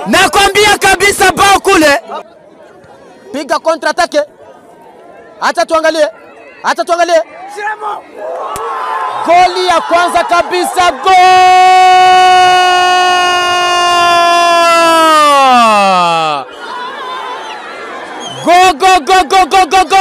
Nakwambia kabisa bao kule. Piga kontra atake. Acha tuangalie. Acha tuangalie. Goli ya kwanza kabisa, gol! Go go go go go go go!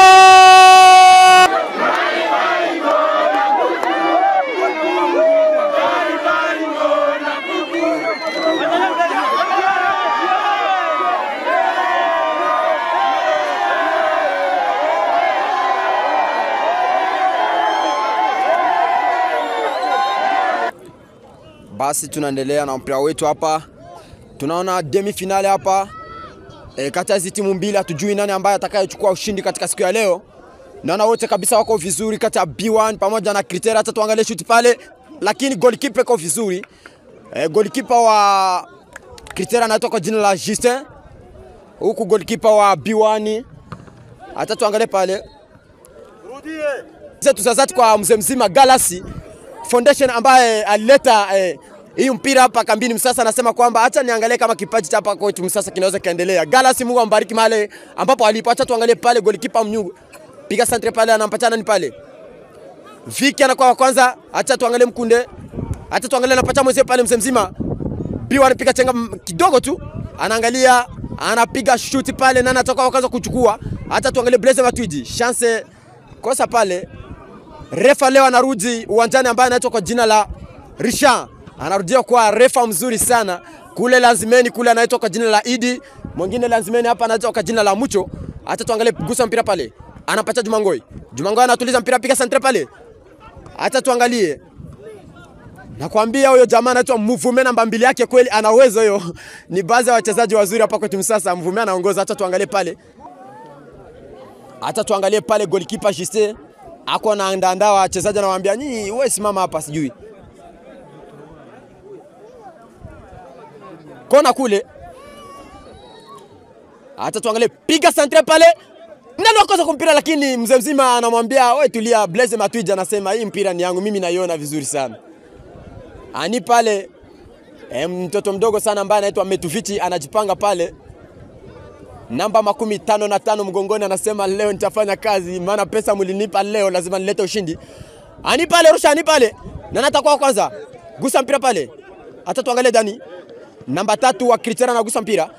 Basi tunaendelea na mpira wetu hapa. Tunaona demi finale hapa. Kati ya hizi timu mbili hatujui nani ambaye atakayechukua ushindi katika siku ya leo. Naona wote kabisa wako vizuri kati ya B1 pamoja na Kriteria. Hata tuangalie shoot pale, lakini goalkeeper iko vizuri. Goalkeeper wa Kriteria anaitwa kwa jina la Justin. Huku goalkeeper wa B1 hata tuangalie pale. Rudie. Zetu sasa kwa mzee mzima Galaxy Foundation ambaye alileta hii mpira hapa kambini Msasa, anasema kwamba acha niangalie kama kipaji cha hapa kwetu Msasa kinaweza kaendelea. Galaxy Mungu ambariki mahali ambapo alipo. Acha tuangalie pale goalkeeper Mnyungu. Piga centre pale, anampatana ni pale. Viki anakuwa wa kwanza. Acha tuangalie Mkunde. Acha tuangalie anapata mzee pale mzee mzima. Biwa anapiga chenga kidogo tu. Anaangalia, anapiga shoot pale na anatoka wa kwanza kuchukua. Acha tuangalie Blaze Matuidi. Chance kosa pale. Refa leo anarudi uwanjani ambaye anaitwa kwa jina la Richard. Anarudia kwa refa mzuri sana. Kule lazimeni kule anaitwa kwa jina la Idi. Mwingine lazimeni hapa anaitwa kwa jina la Mucho. Acha tuangalie gusa mpira pale. Anapata Jumangoi. Jumangoi anatuliza mpira, piga centre pale. Acha tuangalie. Nakwambia huyo jamaa anaitwa Mvume, namba 2 yake kweli ana uwezo hiyo. Ni baadhi ya wachezaji wazuri hapa kwetu Msasa. Mvume anaongoza. Acha tuangalie pale. Acha tuangalie pale goalkeeper Justin. Ako na andaandaa wachezaji anawaambia nyinyi wewe simama hapa sijui. Kona kule. Hata tuangalie piga centre pale. Nani wakosa kumpira, lakini mzee mzima anamwambia wewe tulia. Blaze Matuidi anasema hii mpira ni yangu, mimi naiona vizuri sana. Ani pale mtoto mdogo sana ambaye anaitwa Metuvichi anajipanga pale. Namba 55 mgongoni, anasema leo nitafanya kazi maana pesa mlinipa leo lazima nilete ushindi. Ani pale rusha, ani pale. Nani atakuwa kwanza? Gusa mpira pale. Hata tuangalie Dani. Namba 3 wa Kriteria anagusa mpira.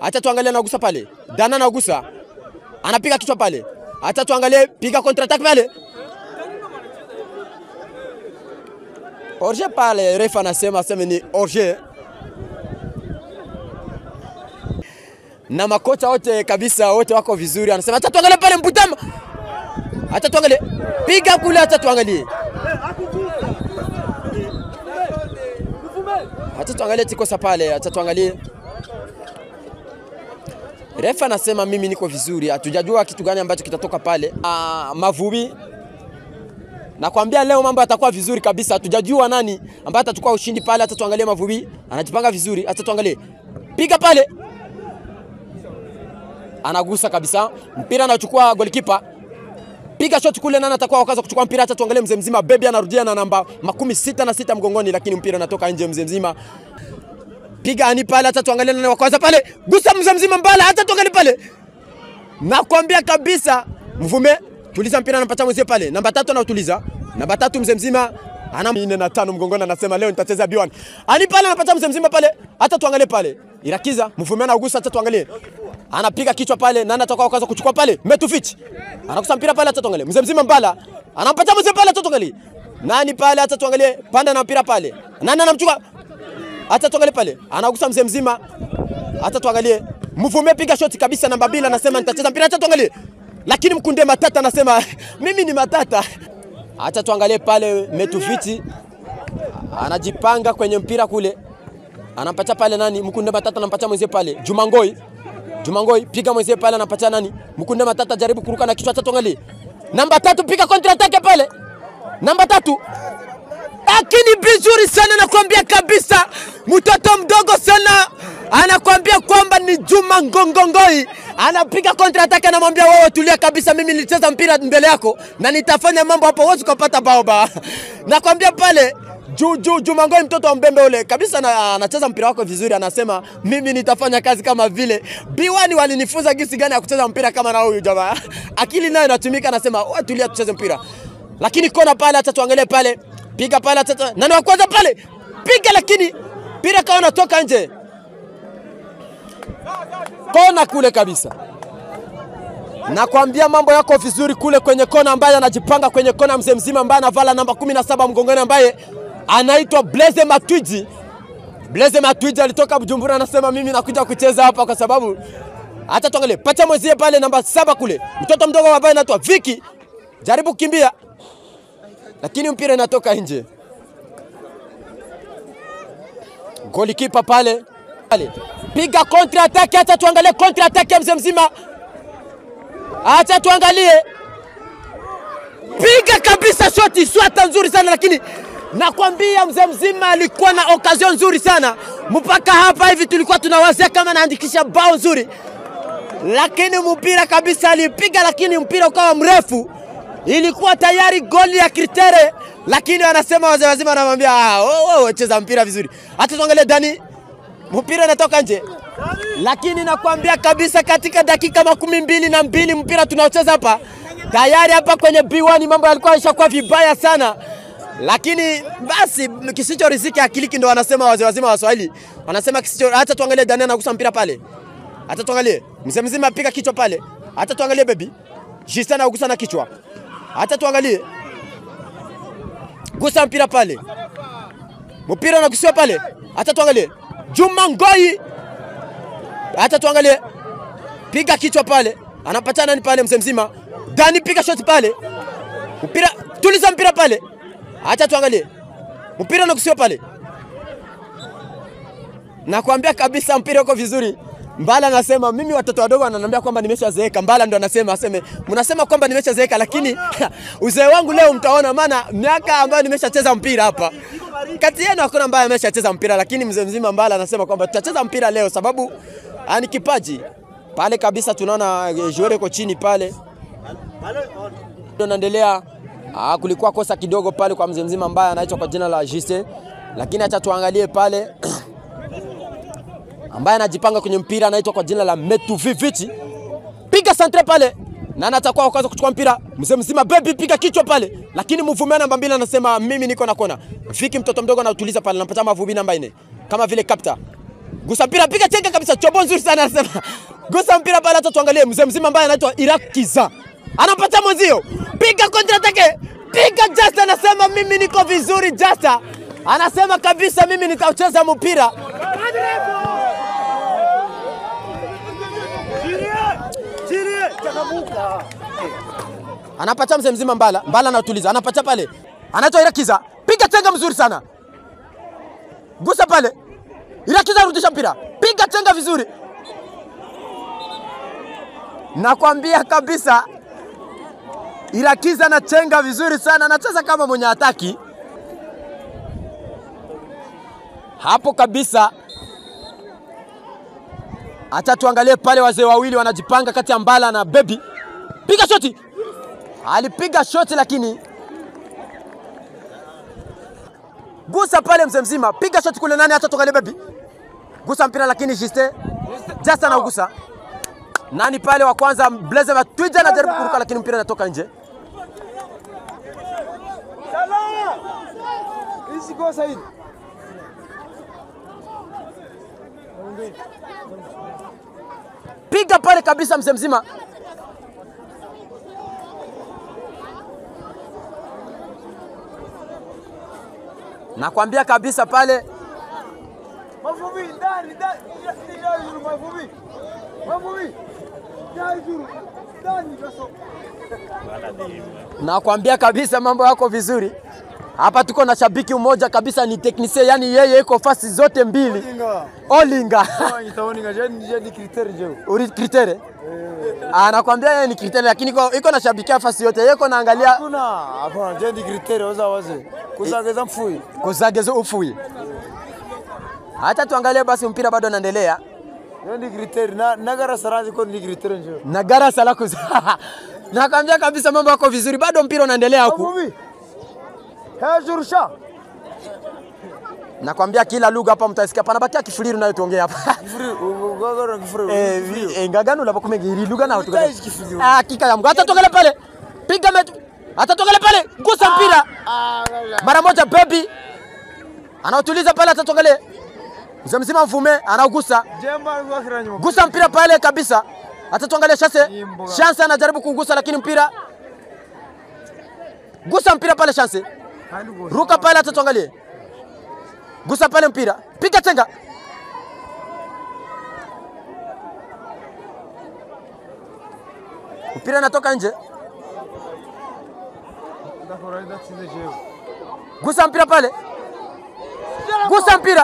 Acha tuangalie anagusa pale. Dana anagusa. Anapiga kichwa pale. Acha tuangalie piga counter attack pale. Orje pale, refa anasema ni orje. Na makocha wote kabisa wote wako vizuri. Anasema acha tuangalie pale Mbutama. Acha tuangalie. Piga kule, acha tuangalie. Acha tuangalie tikosa pale, acha tuangalie. Refa anasema mimi niko vizuri. Hatujajua kitu gani ambacho kitatoka pale. Mavubi. Nakwambia leo mambo yatakuwa vizuri kabisa. Hatujajua nani ambaye atachukua ushindi pale. Acha tuangalie Mavubi. Anajipanga vizuri. Acha tuangalie. Piga pale. Anagusa kabisa. Mpira anachukua goalkeeper. Piga shot kule, nani atakuwa wakaza kuchukua mpira. Acha tuangalie mzee mzima Baby anarudia na namba 66 mgongoni, lakini mpira unatoka nje. Mzee mzima piga ani pale. Acha tuangalie nani wakaza pale. Gusa mzee mzima Mbala. Acha tuangalie pale. Nakwambia kabisa Mvume tuliza mpira, anapata mzee pale. Namba 3 anautuliza. Namba 3 mzee mzima ana 4 mgongoni, anasema leo nitacheza B1. Ani pale anapata mzee mzima pale. Acha tuangalie pale. Irakiza Mvume anagusa. Acha tuangalie. Anapiga kichwa pale. Nani atakuwa kwanza kuchukua pale? Metuvichi. Anakusa mpira pale. Acha tuangalie. Mzee mzima Mbala anampata mzee pale. Acha tuangalie. Nani pale? Acha tuangalie. Panda na mpira pale. Nani anamchukua? Acha tuangalie pale. Anagusa mzee mzima. Acha tuangalie. Mvume piga shoti kabisa, namba 2 anasema nitacheza mpira. Acha tuangalie. lakini Mkunde Matata anasema mimi ni Matata. Acha tuangalie pale Metuviti anajipanga kwenye mpira kule. Anampatia pale nani? Mkunde Matata anampatia mwenzie pale. Jumangoi piga mwenzie pale, anampatia nani? Mkunde Matata jaribu kuruka na kichwa. Acha tuangalie. Namba 3 piga counter attack pale. Namba 3. Lakini vizuri sana nakwambia kabisa. Mtoto mdogo sana anakuambia kwamba ni Juma Ngongongoi. Anapiga counter attack, anamwambia wewe tulia kabisa, mimi nilicheza mpira mbele yako na nitafanya mambo hapo, wewe ukapata bao ba. Nakwambia pale Juma Ngongoi mtoto wa Mbembe ule kabisa anacheza mpira wako vizuri, anasema mimi nitafanya kazi kama vile B1 walinifunza gisi gani ya kucheza mpira kama na huyu jamaa. Akili nayo inatumika, anasema wewe tulia tucheze mpira. Lakini kona pale, acha tuangalie pale. Piga pale acha. Nani wa kwanza pale? Piga, lakini mpira kaona toka nje. Kona kule kabisa. Nakwambia mambo yako vizuri kule kwenye kona, ambaye anajipanga kwenye kona, mzee mzima ambaye anavala namba 17 mgongoni, ambaye anaitwa Blaise Matuidi. Blaise Matuidi alitoka Bujumbura, anasema mimi nakuja kucheza hapa kwa sababu hata tuangalie pacha mwenzie pale namba 7 kule. Mtoto mdogo ambaye anaitwa Viki jaribu kukimbia, lakini mpira inatoka nje. Golikipa pale. Piga counter attack, acha tuangalie counter attack ya mzee mzima. Acha tuangalie. Piga kabisa shoti, swata nzuri sana, lakini nakwambia mzee mzima alikuwa na occasion nzuri sana. Mpaka hapa hivi tulikuwa tunawazia kama anaandikisha bao nzuri. Lakini mpira kabisa alipiga, lakini mpira ukawa mrefu. Ilikuwa tayari goli ya Kritere, lakini wanasema wazee wazima wanamwambia wewe cheza mpira vizuri. Hata tuangalie Dani. Mpira unatoka nje. Lakini nakwambia kabisa katika dakika 12 mpira tunaocheza hapa. Tayari hapa kwenye B1 mambo yalikuwa yashakuwa vibaya sana. Lakini basi kisicho riziki akiliki ndo wanasema wazee wazima wa Swahili. Wanasema kisicho. Hata tuangalie Dani anagusa mpira pale. Hata tuangalie mzee mzima apiga kichwa pale. Hata tuangalie baby. Justin anagusa na kichwa. Hata tuangalie. Gusa mpira pale. Mpira unagusiwa pale. Hata tuangalie. Juma Ngoi. Hata tuangalie. Piga kichwa pale. Anapata nani pale mzee mzima? Dani piga shot pale. Mpira tuliza mpira pale. Hata tuangalie. Mpira unagusiwa pale. Nakwambia kabisa mpira uko vizuri. Mbala anasema mimi watoto wadogo wananiambia kwamba nimeshazeeka. Mbala ndo anasema mnasema kwamba nimeshazeeka, lakini uzee wangu leo mtaona, maana miaka ambayo nimeshacheza mpira hapa. Kati yenu hakuna ambaye ameshacheza mpira, lakini mzee mzima Mbala anasema kwamba tutacheza mpira leo sababu ni kipaji. Pale kabisa tunaona joueur ko chini pale. Tunaendelea kulikuwa kosa kidogo pale kwa mzee mzima ambaye anaitwa kwa jina la Justin, lakini acha tuangalie pale ambaye anajipanga kwenye mpira anaitwa kwa jina la Metuviti. Piga centre pale. Na anatakuwa kwanza kuchukua mpira. Mzee mzima baby piga kichwa pale. Lakini mvumea namba 2 anasema mimi niko na kona. Fiki mtoto mdogo anatuliza pale, anapata mavubi namba 4. Kama vile kapta. Gusa mpira piga chenga kabisa, chobo nzuri sana anasema. Gusa mpira pale, hata tuangalie mzee mzima ambaye anaitwa Irakiza. Anapata mwenzio. Piga counter attack. Piga Jasta, anasema mimi niko vizuri Jasta. Anasema kabisa mimi nitacheza mpira. Anapata mzee mzima Mbala anatuliza, anapata pale. Anaitwa Irakiza. Piga chenga mzuri sana. Gusa pale. Irakiza rudisha mpira. Piga chenga vizuri. Nakwambia kabisa Irakiza na chenga vizuri sana, anacheza kama mwenye ataki. Hapo kabisa. Acha tuangalie pale wazee wawili wanajipanga kati ya Mbala na Baby. Piga shoti. Alipiga shoti lakini gusa pale mzee mzima. Piga shoti kule nani, acha tuangalie Baby. Gusa mpira lakini Just anagusa. Nani pale wa kwanza Blaise Matuidi anajaribu kuruka lakini mpira unatoka nje. Hizi gosa hizi. Piga pale kabisa mzee mzima. Nakwambia kabisa pale. Mavubi ndani mavubi. Mavubi. Nakwambia kabisa mambo yako vizuri. Hapa tuko na shabiki mmoja kabisa ni technicien, yani yeye iko fasi zote mbili. Olinga. Uri kritere? Anakuambia yeye ni kritere lakini iko na shabikia fasi yote. Yeye iko naangalia. Hapana, je ni kritere waze. Kuzageza mfui. Kuzageza ufui. Hata tuangalie basi mpira bado unaendelea. Yeye ni kritere na gara saranzi kwa ni kritere njoo. Na gara sala kuza. Nakwambia kabisa mambo yako vizuri bado mpira unaendelea huku. Hajurusha. Nakwambia kila lugha hapa mtasikia panabakia Kifuliri nayo tuongee hapa. Kifuliri. Ngagano la bakome ngiri lugha na tuka. Hakika ya Mungu. Hata tokele pale. Piga metu. Hata tokele pale. Gusa mpira. Mara moja baby. Anautuliza pale hata tokele. Mzee Mfume anaugusa. Gusa mpira pale kabisa. Hata tuangalie Chance anajaribu kugusa lakini mpira. Gusa mpira pale Chance. Ruka pale hata tuangalie. Gusa pale mpira. Piga tenga. Mpira unatoka nje. Gusa mpira pale. Gusa mpira.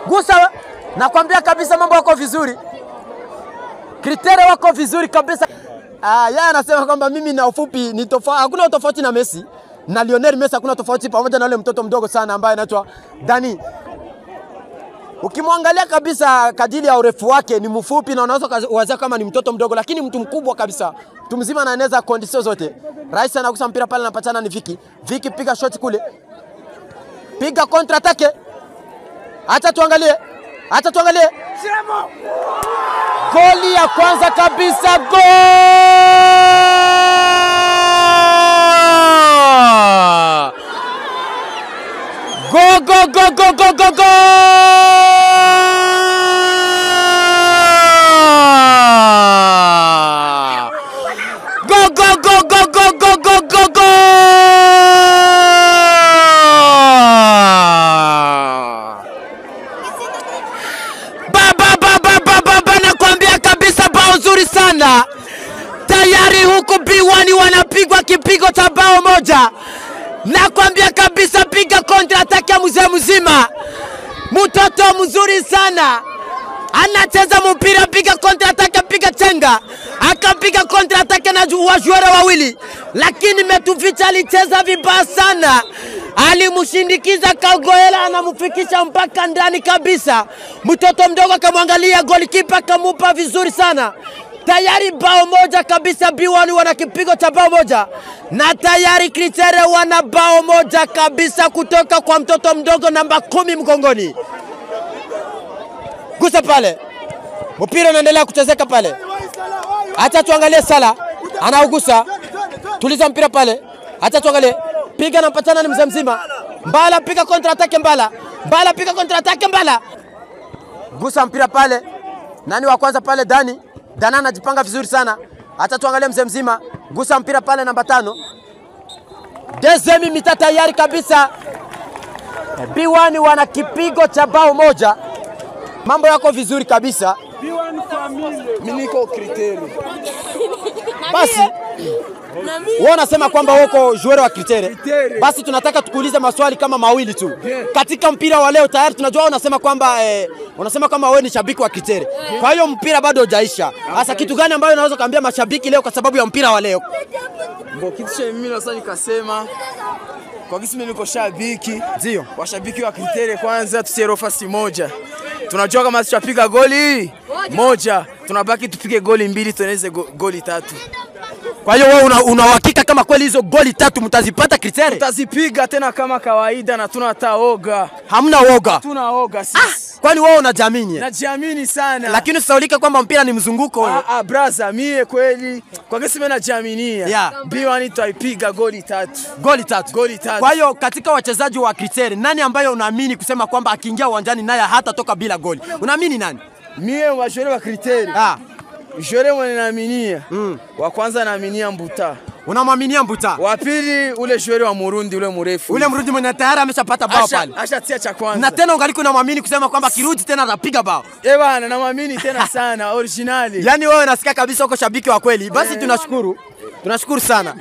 Gusa. Nakwambia kabisa mambo yako vizuri. Kritere wako vizuri kabisa. Yeye anasema kwamba mimi na ufupi ni tofauti, hakuna tofauti na Messi. Na Lionel Messi hakuna tofauti pamoja na yule mtoto mdogo sana ambaye anaitwa Dani. Ukimwangalia kabisa kadiri ya urefu wake ni mfupi na unaweza kuwazia kama ni mtoto mdogo lakini mtu mkubwa kabisa. Mtu mzima na anaweza condition zote. Rais anagusa mpira pale anapatana ni Viki. Viki piga shot kule. Piga counter attack. Acha tuangalie. Acha tuangalie. Goli ya kwanza kabisa gol! Go go go go go go go! Go go go go go go go go go! Nakwambia kabisa bao nzuri sana. Tayari huku B1 wanapigwa kipigo cha bao moja. Nakwambia kabisa piga kontra attack ya mzee mzima. Mtoto mzuri sana. Anacheza mpira piga kontra attack piga chenga. Akapiga kontra attack na wajuara wawili. Lakini Metuficha alicheza vibaya sana. Alimshindikiza Kagoela anamfikisha mpaka ndani kabisa. Mtoto mdogo akamwangalia goalkeeper akamupa vizuri sana. Tayari bao moja kabisa B1 wana kipigo cha bao moja. Na tayari Kritere wana bao moja kabisa kutoka kwa mtoto mdogo namba 10 mgongoni. Gusa pale. Mpira unaendelea kuchezeka pale. Acha tuangalie Sala. Anaugusa. Tuliza mpira pale. Acha tuangalie. Piga na mpatana ni mzee mzima. Mbala piga kontra attack Mbala. Mbala piga kontra attack Mbala. Gusa mpira pale. Nani wa kwanza pale Dani? Dana anajipanga vizuri sana. Acha tuangalie mzee mzima. Gusa mpira pale namba 5. Dezemi mita tayari kabisa. B1 wana kipigo cha bao moja. Mambo yako vizuri kabisa. B1 family. Mimi niko Kritere. Basi wewe unasema kwamba wako joueur wa Kritere. Basi tunataka tukuulize maswali kama mawili tu. Katika mpira wa leo tayari tunajua unasema kwamba wewe ni shabiki wa Kritere. Kwa hiyo mpira bado hujaisha. Sasa kitu gani ambayo unaweza kaambia mashabiki leo kwa sababu ya mpira wa leo? Kitu cha mimi nasema nikasema kwa kisi mimi niko shabiki. Ndio. Washabiki wa Kritere kwanza tusiero fasi moja. Tunajua kama tuchapiga goli moja, tunabaki tupige goli 2 tueneze goli 3. Kwa hiyo wewe una uhakika kama kweli hizo goli 3 mtazipata Kritere? Tutazipiga tena kama kawaida na tuna hata oga. Hamna oga. Tuna oga sisi. Kwani wewe unajiamini? Najiamini sana. Lakini usaulike kwamba mpira ni mzunguko. Brother, mie kweli kwa kesi mimi najiaminia. Yeah. B1 tutaipiga goli 3. Goli 3. Goli 3. Kwa hiyo katika wachezaji wa Kritere nani ambaye unaamini kusema kwamba akiingia uwanjani naye hatatoka bila goli? Unaamini nani? Mie wajore wa Kritere. Jore mwenye naaminia. Wa kwanza naaminia Mbuta. Unamwaminia Mbuta? Wa pili ule joueur wa Murundi ule mrefu. Ule Murundi mwenye tayari ameshapata bao pale. Ashatia cha kwanza. Na tena ungaliki unamwamini kusema kwamba kirudi tena atapiga bao. Bwana namwamini tena sana originali. Yaani wewe unasikia kabisa uko shabiki wa kweli. Basi tunashukuru. Tunashukuru sana.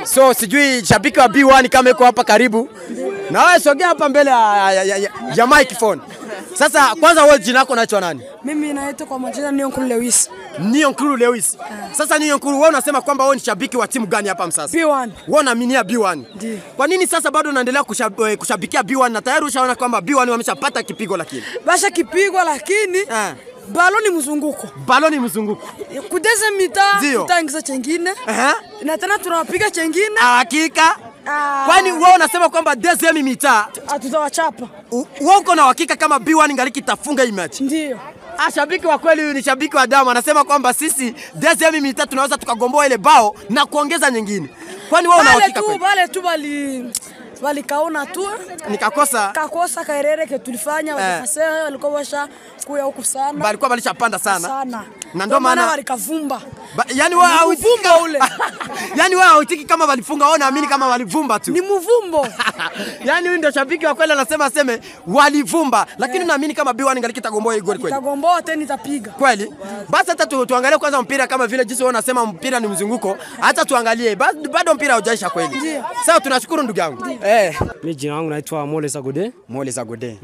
So sijui shabiki wa B1 kama yuko hapa karibu. Na wewe sogea hapa mbele ya microphone. Sasa kwanza wewe jina lako unaitwa nani? Mimi naitwa kwa majina Nionkuru Lewis. Nionkuru Lewis. Sasa Nionkuru, wewe unasema kwamba wewe ni shabiki wa timu gani hapa msasa? B1. Wewe unaaminia B1? Ndiyo. Kwa nini sasa bado unaendelea kushabikia B1 na tayari ushaona kwamba B1 wameshapata kipigo lakini? Basha kipigo lakini baloni mzunguko. Baloni mzunguko. Kudeze mita tutaingiza chengine. Na tena tunapiga chengine. Hakika. Kwani wewe unasema kwamba deuxième mita tutawachapa. Wewe uko na uhakika kama B1 ngaliki tafunga hii match? Ndio. Shabiki wa kweli huyu ni shabiki wa damu, anasema kwamba sisi deuxième mita tunaweza tukagomboa ile bao na kuongeza nyingine. Kwani wewe una uhakika kweli? Wale tu bali kaona tu kakosa kaerere ke tulifanya wakasema walikuwa washa kuya huku sana. Balikuwa balishapanda sana. Na ndio maana walikavumba. Yaani wewe hautiki ule. Yaani wewe hautiki kama walifunga, wewe unaamini kama walivumba tu. Ni mvumbo. Yaani huyu ndio shabiki wa kweli anasema aseme walivumba, lakini unaamini kama B1 ngaliki tagomboa hii goli kweli? Tagomboa tena itapiga. Kweli? Basi hata tuangalie kwanza mpira kama vile jinsi wewe unasema mpira ni mzunguko. Hata tuangalie bado mpira haujaisha kweli. Sawa, tunashukuru ndugu yangu. Mimi jina langu naitwa Moleza Gode. Moleza Gode.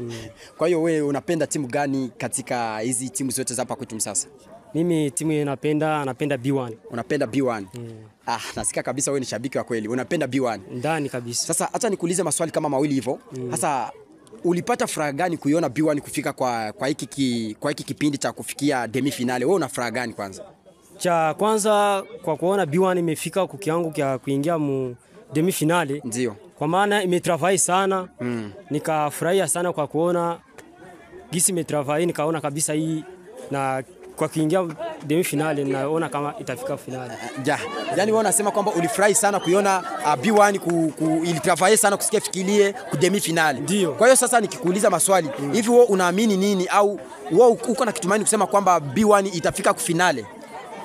Kwa hiyo wewe unapenda timu gani katika hizi timu zote za hapa kwetu Msasa? Mimi timu napenda B1. Unapenda B1? Nasikia kabisa wewe ni shabiki wa kweli. Unapenda B1? Ndani kabisa. Sasa acha nikuulize maswali kama mawili hivyo. Sasa ulipata furaha gani kuiona B1 kufika kwa hiki kipindi cha kufikia demi finale? Wewe una furaha gani kwanza? Cha kwanza kwa kuona B1 imefika kwa kiwango cha kuingia mu demi finale. Ndio. Kwa maana imetravail sana. Nikafurahia sana kwa kuona gisi imetravail, nikaona kabisa hii na kwa kuingia demi finale naona kama itafika finale. Yaani wewe unasema kwamba ulifurahi sana kuiona B1 ilitravail sana kusikia fikirie ku demi finale. Ndio. Kwa hiyo sasa nikikuuliza maswali, hivi wewe unaamini nini au wewe uko na kitumaini kusema kwamba B1 itafika ku finale?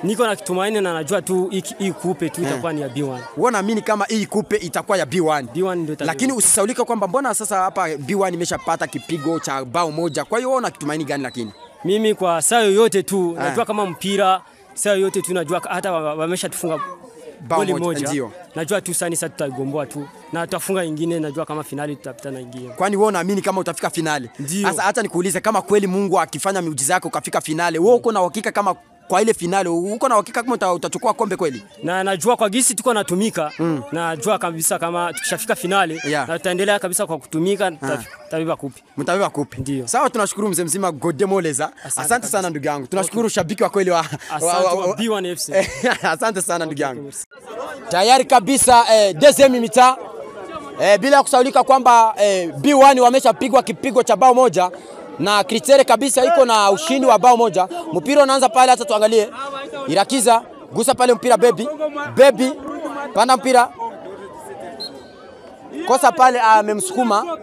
Niko na kitumaini na najua tu hii kupe tu itakuwa ni ya B1. Wewe unaamini kama hii kupe itakuwa ya B1? B1 ndio itakuwa. Lakini usisaulike kwamba mbona sasa hapa B1 imeshapata kipigo cha bao moja. Kwa hiyo wewe una kitumaini gani lakini? Mimi kwa saa yoyote tu najua kama mpira saa yoyote tu najua hata wameshatufunga goli moja. Ndio. Najua tu sasa tutagomboa tu na tutafunga nyingine, najua kama finali tutapita na nyingine. Kwani wewe unaamini kama utafika finali? Sasa hata nikuulize, kama kweli Mungu akifanya miujiza yako ukafika finali, wewe uko na uhakika kama kwa ile finali uko na uhakika kama utachukua kombe kweli? Na najua kwa gisi tuko natumika, najua kabisa kama tukishafika finali na tutaendelea kabisa kwa kutumika, tutabeba kupi. Mtabeba kupi. Ndio. Sawa, tunashukuru mzee mzima Gode Moleza. Asante sana ndugu yangu. Tunashukuru shabiki wa kweli wa B1 FC. Asante sana ndugu yangu. Tayari kabisa deuxième mi-temps. Bila kusaulika kwamba B1 wameshapigwa kipigo cha bao moja na kritere kabisa iko na ushindi wa bao moja. Mpira unaanza pale, hata tuangalie. Irakiza gusa pale mpira Baby panda mpira. Kosa pale amemsukuma.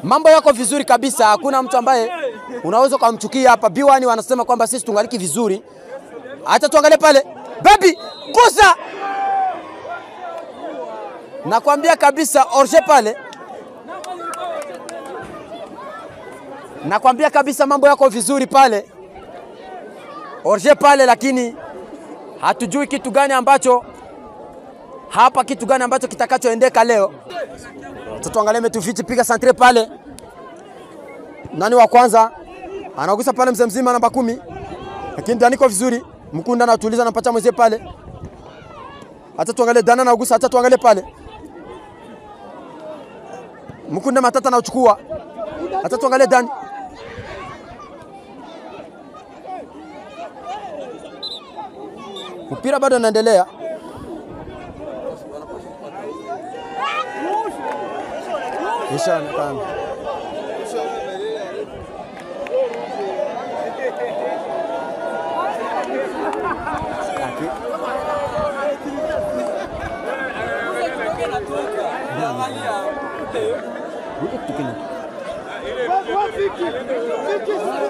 Mambo yako vizuri kabisa, hakuna mtu ambaye unaweza kumchukia hapa. B1 wanasema kwamba sisi tungaliki vizuri. Hata tuangalie pale. Baby gusa. Nakwambia kabisa Orje pale. Nakwambia kabisa mambo yako vizuri pale. Orje pale, lakini hatujui kitu gani ambacho kitakachoendeka leo. Tuangalie Metuviti piga santre pale. Nani wa kwanza? Anagusa pale mzee mzima namba 10. Lakini Dani iko vizuri. Mkunda anatuliza anapacha mzee pale. Hata tuangalie Dana anagusa, hata tuangalie pale. Mkunda Matata anachukua. Hata tuangalie Dani. Mpira bado unaendelea. Ishaonekana.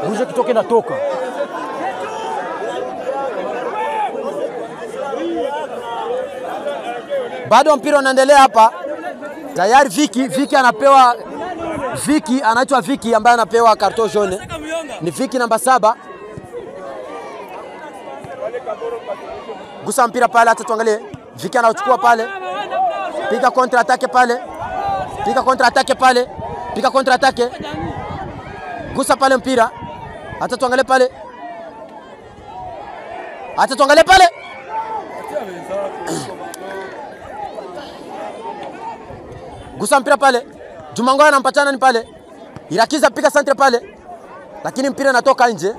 Buja kitoke natoka. Bado mpira unaendelea hapa. Tayari Viki anapewa anaitwa Viki ambaye anapewa carton jaune. Ni Viki namba 7. Gusa mpira pale, hata tuangalie. Viki anachukua pale. Piga contre attaque pale. Piga contre attaque pale. Piga contre attaque. Gusa pale mpira. Hata tuangalie pale. Hata tuangalie pale. Gusa mpira pale. Juma Ngoya anampatana ni pale. Irakiza piga centre pale. Lakini mpira unatoka nje.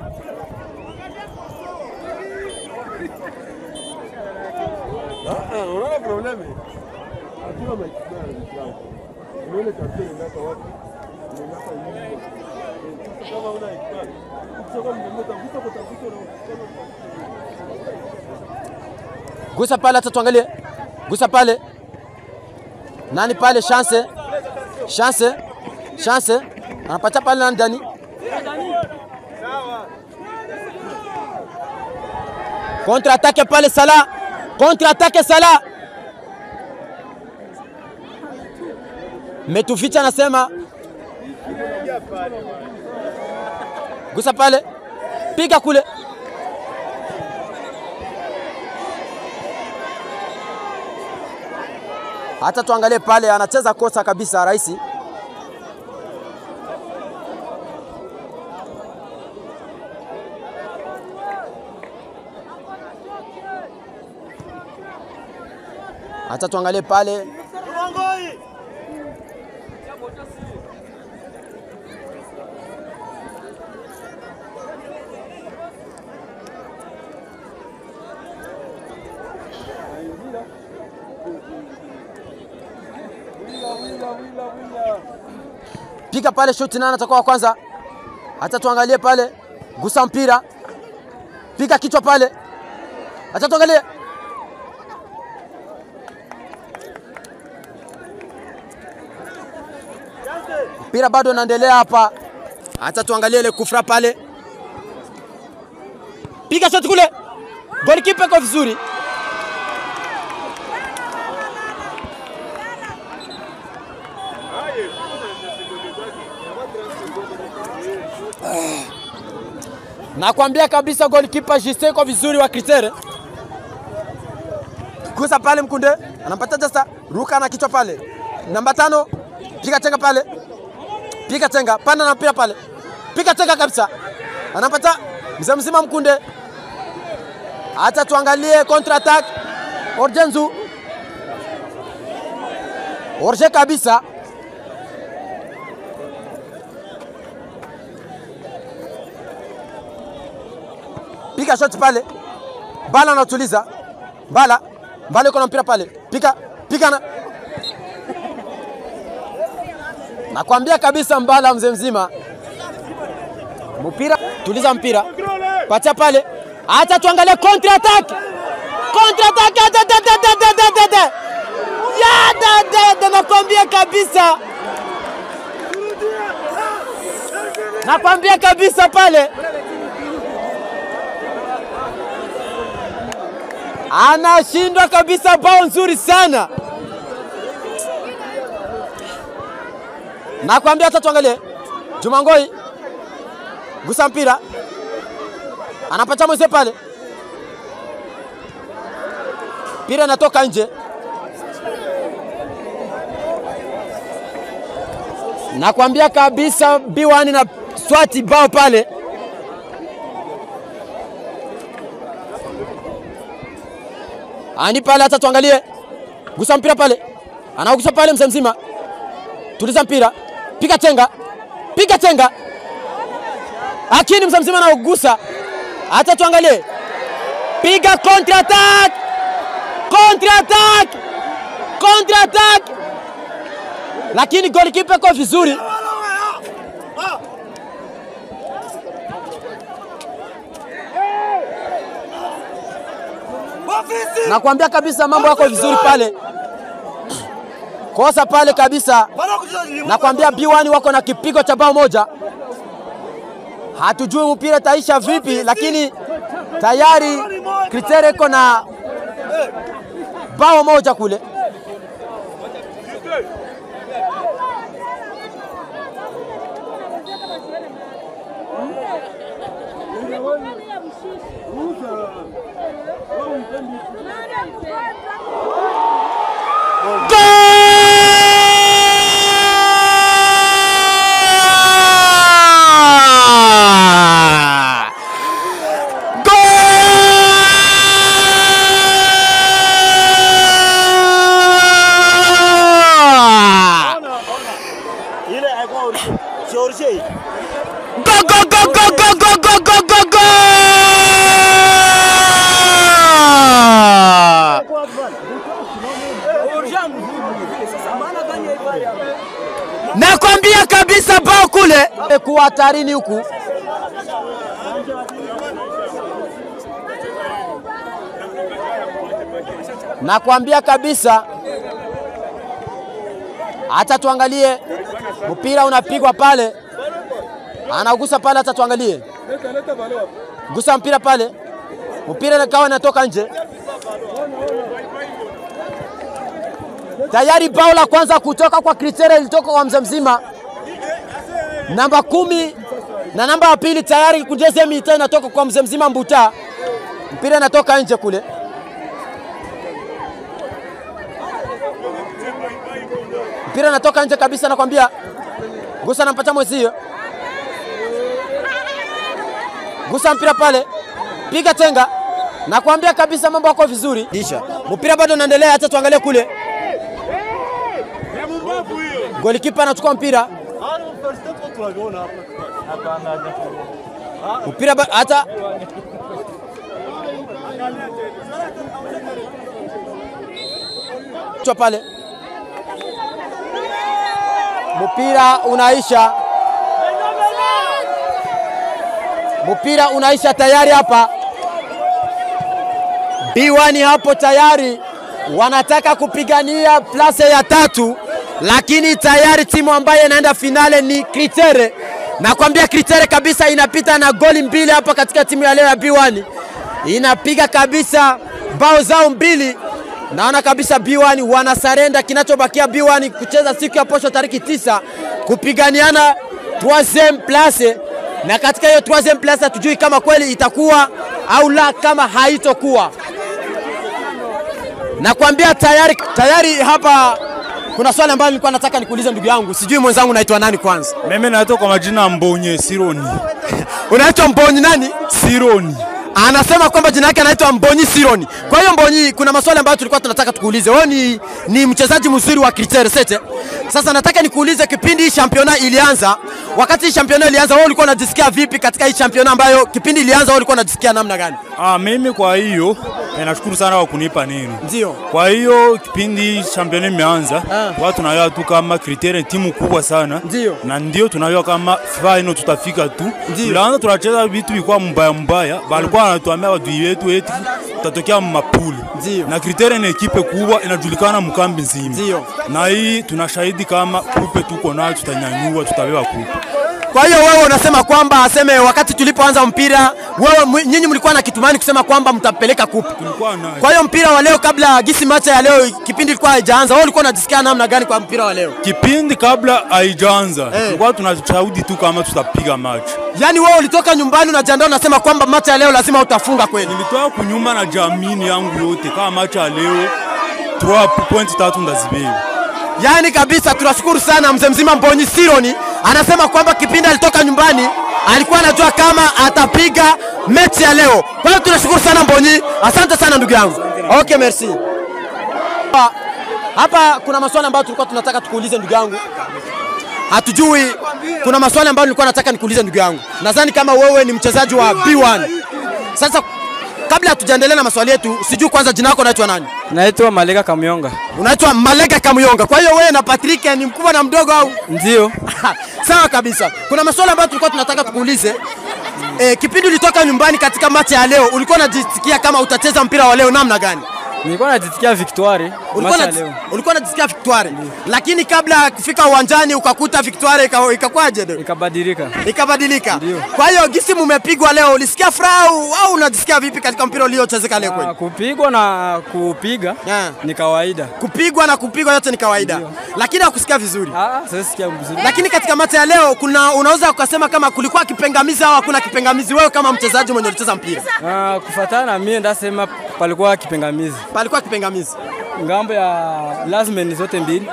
Gusa pale, hata tuangalie. Gusa pale. Nani pale? Chance. Anapata pale nani Dani. Contre-attaque pale Salah. Contre-attaque Salah. Metuficha anasema. Gusa pale. Piga kule. Hata tuangalie pale, anacheza kosa kabisa Raisi. Hata tuangalie pale. Piga pale shoti, nani atakuwa kwanza? Hata tuangalie pale. Gusa mpira. Piga kichwa pale. Hata tuangalie. Mpira bado unaendelea hapa. Hata tuangalie ile kufra pale. Piga shoti kule. Goalkeeper kwa vizuri. Nakwambia kabisa goalkeeper Justin kwa vizuri wa Kritere. Gusa pale Mkunde, anampata sasa, ruka na kichwa pale. Namba 5, piga tenga pale. Piga tenga, panda na mpira pale. Piga tenga kabisa. Anapata mzima Mkunde. Hata tuangalie contre attack. Orjenzu. Orje kabisa. Piga shot pale. Bala anatuliza. Bala yuko na mpira pale. Piga na. Nakwambia kabisa Mbala mzima. Mpira, tuliza mpira. Patia pale. Acha tuangalie contre attack. Contre attack. Ya nakwambia kabisa. Nakwambia kabisa pale. Anashindwa kabisa, bao nzuri sana. Nakwambia hata tuangalie. Juma Ngoi. Gusa mpira. Anapata mwenzie pale. Mpira inatoka nje. Nakwambia kabisa B1 na swati bao pale. Ani pale, hata tuangalie. Gusa mpira pale. Anagusa pale mzima. Tuliza mpira. Piga tenga. Lakini mzima anagusa. Hata tuangalie. Piga contre attack. Lakini goalkeeper kwa vizuri. Nakwambia kabisa mambo yako vizuri pale. Kosa pale kabisa. Nakwambia B1 wako na kipigo cha bao moja. Hatujui mpira taisha vipi, lakini tayari Kritere iko na bao moja kule. Nakwambia kabisa bao kule kuwa hatarini huku. Nakwambia kabisa, hata tuangalie mpira unapigwa pale, anagusa pale, hata tuangalie, gusa mpira pale, mpira nakawa natoka nje. Tayari bao la kwanza kutoka kwa Kritere ilitoka kwa Mzemzima namba 10, na namba ya pili tayari kujeze mita inatoka kwa Mzemzima Mbuta. Mpira inatoka nje kule. Mpira inatoka nje kabisa, nakwambia. Gusa nampata mwezio. Gusa mpira pale. Piga tenga. Nakwambia kabisa mambo yako vizuri. Disha. Mpira bado unaendelea, hata tuangalie kule. Golikipa anachukua mpira. Mpira hata pale. Mpira unaisha. Mpira unaisha tayari hapa. B1 hapo tayari wanataka kupigania place ya 3, lakini tayari timu ambayo inaenda finale ni Kritere. Nakwambia Kritere kabisa inapita na goli 2 hapa katika timu ya leo ya B1. Inapiga kabisa bao zao 2. Naona kabisa B1 wanasarenda. Kinachobakia B1 kucheza siku ya posho tariki 9 kupiganiana 3e place, na katika hiyo 3e place hatujui kama kweli itakuwa au la, kama haitokuwa. Nakwambia tayari hapa kuna swali ambalo nilikuwa nataka nikuulize ndugu yangu. Sijui mwenzangu naitwa nani kwanza? Mimi naitwa kwa majina Mbonye Sironi. Unaitwa Mbonyi nani? Sironi. Anasema kwamba jina yake anaitwa Mbonyi Sironi. Kwa hiyo Mbonyi, kuna maswali ambayo tulikuwa tunataka tukuulize. Wewe ni mchezaji mzuri wa Kritere sete. Sasa nataka nikuulize, kipindi hii championa ilianza, wakati hii championa ilianza wewe ulikuwa unajisikia vipi katika hii championa ambayo kipindi ilianza wewe ulikuwa unajisikia namna gani? Mimi kwa hiyo nashukuru sana kwa kunipa neno. Ndio. Kwa hiyo kipindi championa imeanza, watu tunajua tu kama Kritere timu kubwa sana. Ndio. Na ndio tunajua kama final tutafika tu. Tunaanza tunacheza vitu vilikuwa mbaya. Balikuwa wanatuambia wadui wetu eti tutatokea mapuli. Na Kritere ni ekipe kubwa inajulikana mkambi nzima. Ndio. Na hii tunashahidi kama kupe tuko nayo tutanyanyua, tutabeba kupe. Kwa hiyo wewe unasema kwamba aseme wakati tulipoanza mpira wewe nyinyi mlikuwa na kitumani kusema kwamba mtapeleka kupe. Kwa hiyo mpira wa leo, kabla gisi macha ya leo kipindi ilikuwa haijaanza, wewe ulikuwa unajisikia namna gani kwa mpira wa leo? Kipindi kabla haijaanza tulikuwa tunashahidi tu kama tutapiga match. Yaani wewe ulitoka nyumbani unajiandaa unasema kwamba macha ya leo lazima utafunga kweli? Nilitoka kunyumba na jamini yangu yote kama macha ya leo 3.3 ndazibeba. Yaani kabisa tunashukuru sana Mzemzima Mbonyi Sironi. Anasema kwamba kipindi alitoka nyumbani alikuwa anajua kama atapiga mechi ya leo. Kwa hiyo tunashukuru sana Mbonyi. Asante sana ndugu yangu. Okay, merci. Hapa kuna maswali ambayo tulikuwa tunataka tukuulize ndugu yangu. Hatujui, kuna maswali ambayo nilikuwa nataka nikuulize ndugu yangu. Nadhani kama wewe ni mchezaji wa B1. Sasa kabla hatujaendelea na maswali yetu, sijui kwanza jina lako unaitwa nani? Naitwa Malega Kamuyonga. Unaitwa Malega Kamuyonga. Kwa hiyo wewe na Patrick ni mkubwa na mdogo au? Ndio. Sawa kabisa. Kuna maswali ambayo tulikuwa tunataka tukuulize. Kipindi ulitoka nyumbani katika mechi ya leo, ulikuwa unajisikia kama utacheza mpira wa leo namna gani? Nilikuwa najisikia victoire. Ulikuwa unajisikia victoire. Lakini kabla kufika uwanjani ukakuta victoire ikakwaje? Ikabadilika. Kwa hiyo gisi mmepigwa leo, ulisikia furaha au unajisikia vipi katika mpira uliochezeka leo kweli? Kupigwa na kupiga ni kawaida. Kupigwa na kupigwa yote ni kawaida. Lakini hakusikia vizuri. Sisikia vizuri. Lakini katika mechi ya leo unaweza ukasema kama kulikuwa kipengamizi au hakuna kipengamizi wewe kama mchezaji mwenye unacheza mpira? Kufuatana na mimi ndasema palikuwa kipingamizi. Palikuwa kipingamizi. Ngambo ya lazima zote mbili.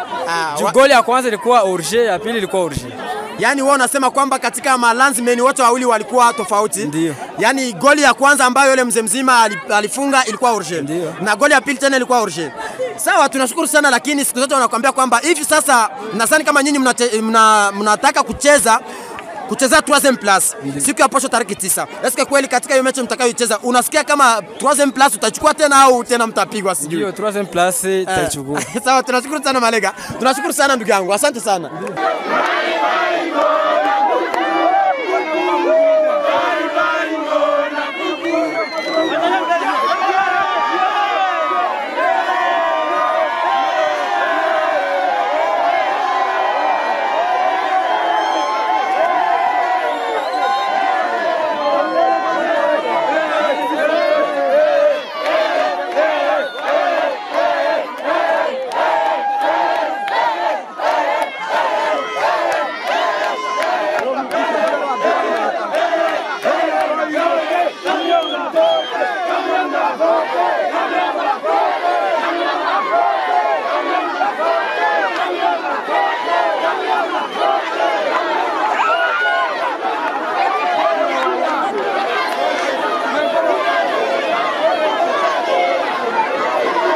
Goli ya kwanza ilikuwa urge, ya pili ilikuwa urge. Yaani wewe unasema kwamba katika malandsmen wote wawili walikuwa tofauti. Ndio. Yaani goli ya kwanza ambayo yule mzee mzima alifunga ilikuwa urge. Ndio. Na goli ya pili tena ilikuwa urge. Sawa, tunashukuru sana, lakini siku zote wanakuambia kwamba hivi sasa nadhani kama nyinyi mnataka kucheza 3e place siku ya posho tarehe 9. Eske kweli katika hiyo mechi mtakayocheza unasikia kama 3e place utachukua tena au tena mtapigwa sijui? Ndio, 3e place tutachukua. Sawa, tunashukuru sana Malega. Tunashukuru sana ndugu yangu. Asante sana.